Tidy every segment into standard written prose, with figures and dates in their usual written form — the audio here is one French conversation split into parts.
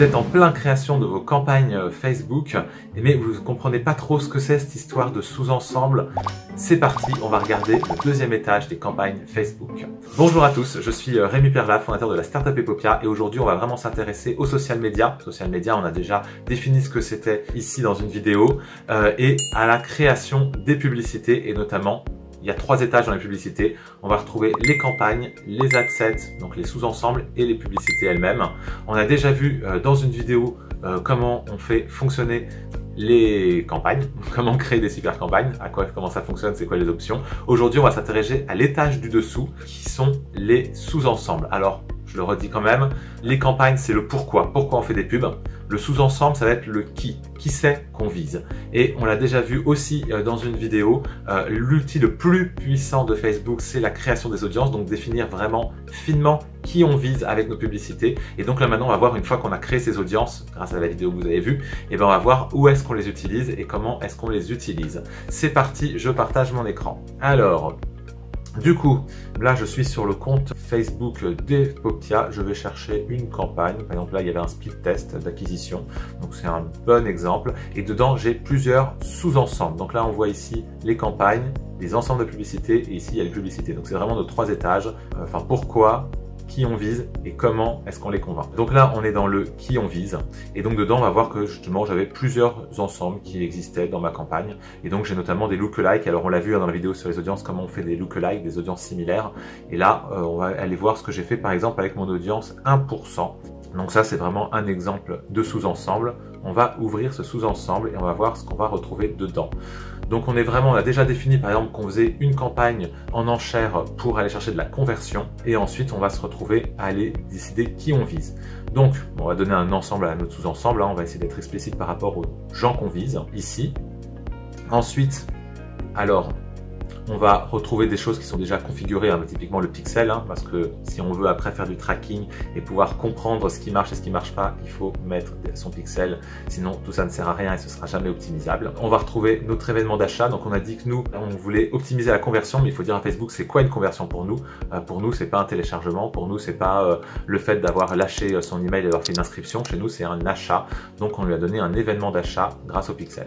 Vous êtes en plein création de vos campagnes Facebook, mais vous ne comprenez pas trop ce que c'est cette histoire de sous-ensemble. C'est parti, on va regarder le deuxième étage des campagnes Facebook. Bonjour à tous, je suis Rémi Perla, fondateur de la startup Epopia, et aujourd'hui on va vraiment s'intéresser aux social media. Social media, on a déjà défini ce que c'était ici dans une vidéo, et à la création des publicités, et notamment il y a 3 étages dans les publicités. On va retrouver les campagnes, les adsets, donc les sous-ensembles et les publicités elles-mêmes. On a déjà vu dans une vidéo comment on fait fonctionner les campagnes, comment créer des super campagnes, comment ça fonctionne, c'est quoi les options. Aujourd'hui, on va s'intéresser à l'étage du dessous qui sont les sous-ensembles. Alors, je le redis quand même, les campagnes, c'est le pourquoi on fait des pubs. Le sous-ensemble, ça va être le qui c'est qu'on vise. Et on l'a déjà vu aussi dans une vidéo, l'outil le plus puissant de Facebook, c'est la création des audiences, donc définir vraiment finement qui on vise avec nos publicités. Et donc là maintenant, on va voir, une fois qu'on a créé ces audiences, grâce à la vidéo que vous avez vue, et ben on va voir où est-ce qu'on les utilise et comment est-ce qu'on les utilise. C'est parti, je partage mon écran. Alors, du coup, là je suis sur le compte Facebook d'Epopia, je vais chercher une campagne, par exemple là il y avait un split test d'acquisition, donc c'est un bon exemple, et dedans j'ai plusieurs sous-ensembles. Donc là on voit ici les campagnes, les ensembles de publicités, et ici il y a les publicités. Donc c'est vraiment nos 3 étages, enfin pourquoi, qui on vise et comment est-ce qu'on les convainc. Donc là, on est dans le qui on vise. Et donc dedans, on va voir que justement, j'avais plusieurs ensembles qui existaient dans ma campagne. Et donc, j'ai notamment des lookalikes. Alors, on l'a vu dans la vidéo sur les audiences, comment on fait des lookalikes, des audiences similaires. Et là, on va aller voir ce que j'ai fait, par exemple, avec mon audience 1%. Donc ça, c'est vraiment un exemple de sous-ensemble. On va ouvrir ce sous-ensemble et on va voir ce qu'on va retrouver dedans. Donc on a déjà défini par exemple qu'on faisait une campagne en enchère pour aller chercher de la conversion, et ensuite on va se retrouver à aller décider qui on vise. Donc on va donner un ensemble à notre sous-ensemble, on va essayer d'être explicite par rapport aux gens qu'on vise ici. Ensuite, alors, on va retrouver des choses qui sont déjà configurées, typiquement le pixel, parce que si on veut après faire du tracking et pouvoir comprendre ce qui marche et ce qui ne marche pas, il faut mettre son pixel, sinon tout ça ne sert à rien et ce ne sera jamais optimisable. On va retrouver notre événement d'achat, donc on a dit que nous, on voulait optimiser la conversion, mais il faut dire à Facebook c'est quoi une conversion pour nous. Pour nous, c'est pas un téléchargement, pour nous, c'est pas le fait d'avoir lâché son email et d'avoir fait une inscription, chez nous c'est un achat, donc on lui a donné un événement d'achat grâce au pixel.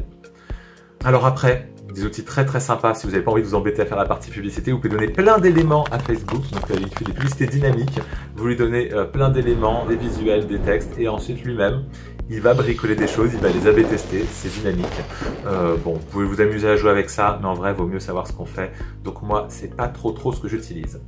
Alors après, des outils très sympas, si vous n'avez pas envie de vous embêter à faire la partie publicité, vous pouvez donner plein d'éléments à Facebook. Donc il fait des publicités dynamiques, vous lui donnez plein d'éléments, des visuels, des textes, et ensuite lui-même, il va bricoler des choses, il va les A/B tester, c'est dynamique. Bon, vous pouvez vous amuser à jouer avec ça, mais en vrai, il vaut mieux savoir ce qu'on fait. Donc moi, c'est pas trop ce que j'utilise.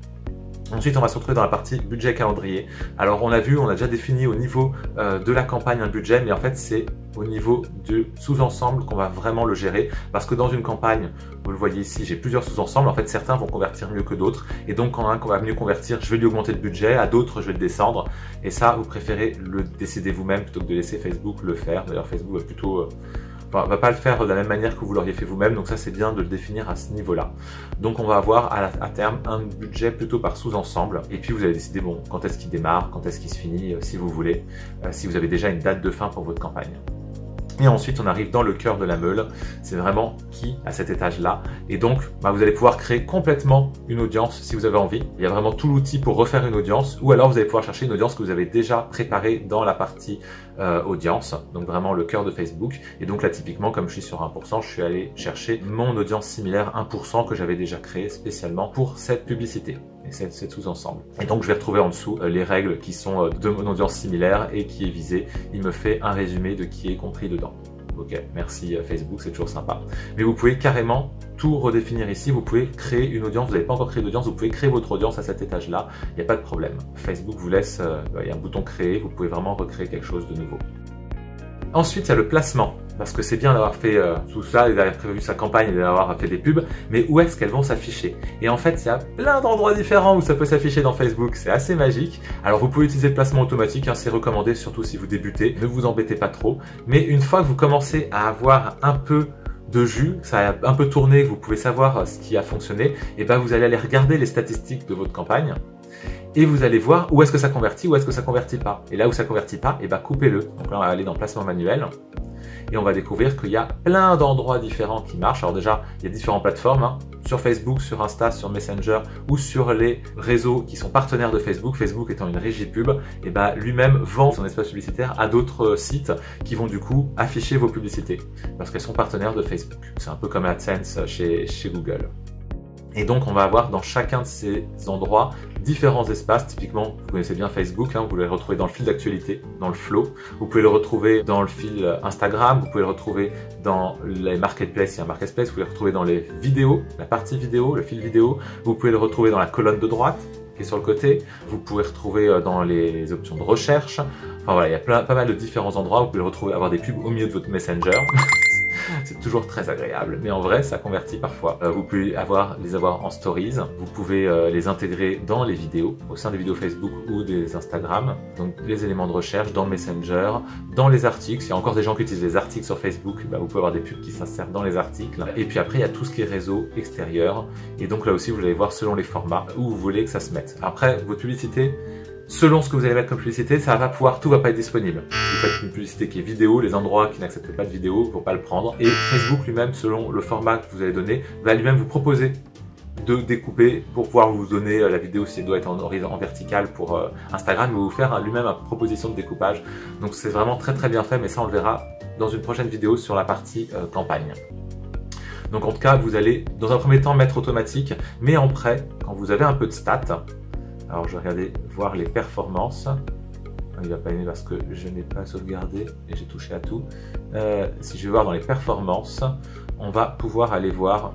Ensuite, on va se retrouver dans la partie budget calendrier. Alors, on a vu, on a déjà défini au niveau de la campagne un budget, mais en fait, c'est au niveau du sous-ensemble qu'on va vraiment le gérer. Parce que dans une campagne, vous le voyez ici, j'ai plusieurs sous-ensembles. En fait, certains vont convertir mieux que d'autres. Et donc, quand un va mieux convertir, je vais lui augmenter le budget. À d'autres, je vais le descendre. Et ça, vous préférez le décider vous-même plutôt que de laisser Facebook le faire. D'ailleurs, Facebook va plutôt... va pas le faire de la même manière que vous l'auriez fait vous-même, donc ça c'est bien de le définir à ce niveau-là. Donc on va avoir à terme un budget plutôt par sous-ensemble, et puis vous allez décider quand est-ce qu'il démarre, quand est-ce qu'il se finit, si vous voulez, si vous avez déjà une date de fin pour votre campagne. Et ensuite, on arrive dans le cœur de la meule, c'est vraiment qui à cet étage-là. Et donc, vous allez pouvoir créer complètement une audience si vous avez envie. Il y a vraiment tout l'outil pour refaire une audience, ou alors vous allez pouvoir chercher une audience que vous avez déjà préparée dans la partie audience, donc vraiment le cœur de Facebook. Et donc là, typiquement, comme je suis sur 1%, je suis allé chercher mon audience similaire 1% que j'avais déjà créée spécialement pour cette publicité. Et c'est sous-ensemble. Et donc je vais retrouver en dessous les règles qui sont de mon audience similaire et qui est visée. Il me fait un résumé de qui est compris dedans. Ok, merci Facebook, c'est toujours sympa. Mais vous pouvez carrément tout redéfinir ici. Vous pouvez créer une audience. Vous n'avez pas encore créé d'audience, vous pouvez créer votre audience à cet étage-là. Il n'y a pas de problème. Facebook vous laisse, il y a un bouton créer. Vous pouvez vraiment recréer quelque chose de nouveau. Ensuite, il y a le placement. Parce que c'est bien d'avoir fait tout ça, d'avoir prévu sa campagne et d'avoir fait des pubs, mais où est-ce qu'elles vont s'afficher? Et en fait, il y a plein d'endroits différents où ça peut s'afficher dans Facebook, c'est assez magique. Alors vous pouvez utiliser le placement automatique, c'est recommandé, surtout si vous débutez, ne vous embêtez pas trop. Mais une fois que vous commencez à avoir un peu de jus, ça a un peu tourné, vous pouvez savoir ce qui a fonctionné, et vous allez aller regarder les statistiques de votre campagne. Et vous allez voir où est-ce que ça convertit, où est-ce que ça convertit pas. Et là où ça convertit pas, coupez-le. Donc là, on va aller dans placement manuel. et on va découvrir qu'il y a plein d'endroits différents qui marchent. Alors déjà, il y a différentes plateformes, hein, sur Facebook, sur Insta, sur Messenger ou sur les réseaux qui sont partenaires de Facebook. Facebook étant une régie pub, et lui-même vend son espace publicitaire à d'autres sites qui vont du coup afficher vos publicités parce qu'elles sont partenaires de Facebook. C'est un peu comme AdSense chez Google. Et donc, on va avoir dans chacun de ces endroits différents espaces. Typiquement, vous connaissez bien Facebook, hein, vous pouvez le retrouver dans le fil d'actualité, dans le flow. Vous pouvez le retrouver dans le fil Instagram. Vous pouvez le retrouver dans les marketplaces. Il y a un marketplace. Vous pouvez le retrouver dans les vidéos, la partie vidéo, le fil vidéo. Vous pouvez le retrouver dans la colonne de droite qui est sur le côté. Vous pouvez le retrouver dans les options de recherche. Enfin voilà, il y a pas mal de différents endroits. Vous pouvez le retrouver, avoir des pubs au milieu de votre Messenger. C'est toujours très agréable, mais en vrai, ça convertit parfois. Vous pouvez les avoir en stories, vous pouvez les intégrer dans les vidéos, au sein des vidéos Facebook ou des Instagram, donc les éléments de recherche dans le Messenger, dans les articles. S'il y a encore des gens qui utilisent les articles sur Facebook, vous pouvez avoir des pubs qui s'insèrent dans les articles. Et puis après, il y a tout ce qui est réseau extérieur, et donc là aussi, vous allez voir selon les formats où vous voulez que ça se mette. Après, votre publicité, selon ce que vous allez mettre comme publicité, tout va pas être disponible. Si vous faites une publicité qui est vidéo, les endroits qui n'acceptent pas de vidéo ne vont pas le prendre. Et Facebook lui-même, selon le format que vous allez donner, va lui-même vous proposer de découper pour pouvoir vous donner la vidéo si elle doit être en verticale pour Instagram, il va vous faire lui-même une proposition de découpage. Donc c'est vraiment très très bien fait, mais ça on le verra dans une prochaine vidéo sur la partie campagne. Donc en tout cas, vous allez dans un premier temps mettre automatique, mais en prêt, quand vous avez un peu de stats. Alors je vais regarder, voir les performances. Il va pas aimer parce que je n'ai pas sauvegardé et j'ai touché à tout. Si je vais voir dans les performances, on va pouvoir aller voir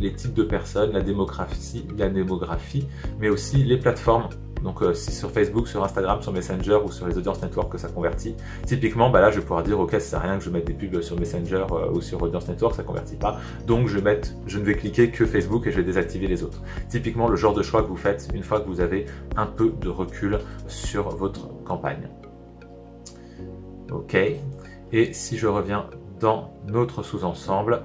les types de personnes, la démographie, mais aussi les plateformes. Donc si sur Facebook, sur Instagram, sur Messenger ou sur les audience network que ça convertit, typiquement là je vais pouvoir dire ok, ça sert à rien que je mette des pubs sur Messenger ou sur audience network, ça convertit pas, donc je ne vais cliquer que Facebook et je vais désactiver les autres. Typiquement le genre de choix que vous faites une fois que vous avez un peu de recul sur votre campagne. Ok, et si je reviens dans notre sous-ensemble,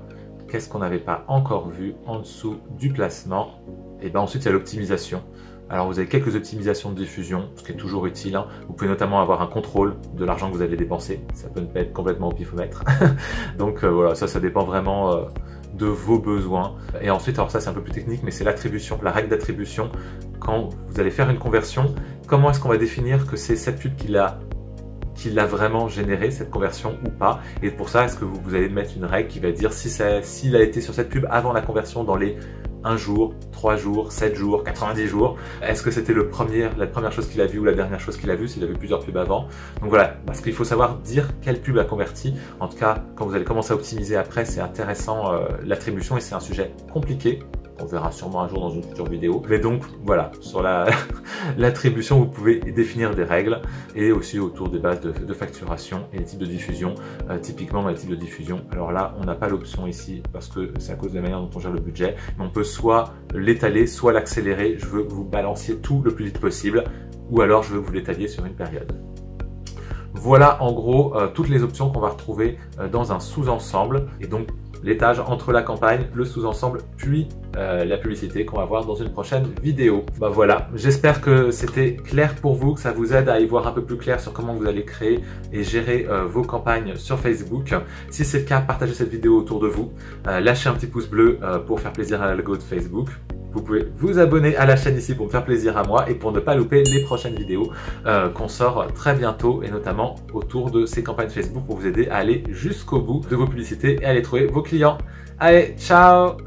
qu'est-ce qu'on n'avait pas encore vu en dessous du placement? Et ensuite il y a l'optimisation. Alors vous avez quelques optimisations de diffusion, ce qui est toujours utile. Vous pouvez notamment avoir un contrôle de l'argent que vous avez dépensé. Ça peut ne pas être complètement au pifomètre. Donc voilà, ça dépend vraiment de vos besoins. Et ensuite, alors ça c'est un peu plus technique, mais c'est l'attribution, la règle d'attribution. Quand vous allez faire une conversion, comment est-ce qu'on va définir que c'est cette pub qui l'a vraiment généré, cette conversion ou pas? Et pour ça, est-ce que vous allez mettre une règle qui va dire s'il a été sur cette pub avant la conversion dans les 1 jour, 3 jours, 7 jours, 90 jours. Est-ce que c'était la première chose qu'il a vue ou la dernière chose qu'il a vue, s'il a vu plusieurs pubs avant? Donc voilà, parce qu'il faut savoir dire quelle pub a converti. En tout cas, quand vous allez commencer à optimiser après, c'est intéressant l'attribution et c'est un sujet compliqué. On verra sûrement un jour dans une future vidéo. Mais donc voilà, sur l'attribution, vous pouvez définir des règles et aussi autour des bases de facturation et les types de diffusion. Typiquement dans les types de diffusion, alors là, on n'a pas l'option ici parce que c'est à cause de la manière dont on gère le budget. Mais on peut soit l'étaler, soit l'accélérer. Je veux que vous balanciez tout le plus vite possible ou alors je veux que vous l'étaliez sur une période. Voilà en gros toutes les options qu'on va retrouver dans un sous-ensemble et donc l'étage entre la campagne, le sous-ensemble, puis la publicité qu'on va voir dans une prochaine vidéo. Voilà, j'espère que c'était clair pour vous, que ça vous aide à y voir un peu plus clair sur comment vous allez créer et gérer vos campagnes sur Facebook. Si c'est le cas, partagez cette vidéo autour de vous, lâchez un petit pouce bleu pour faire plaisir à l'algo de Facebook. Vous pouvez vous abonner à la chaîne ici pour me faire plaisir à moi et pour ne pas louper les prochaines vidéos qu'on sort très bientôt et notamment autour de ces campagnes Facebook pour vous aider à aller jusqu'au bout de vos publicités et à aller trouver vos clients. Allez, ciao!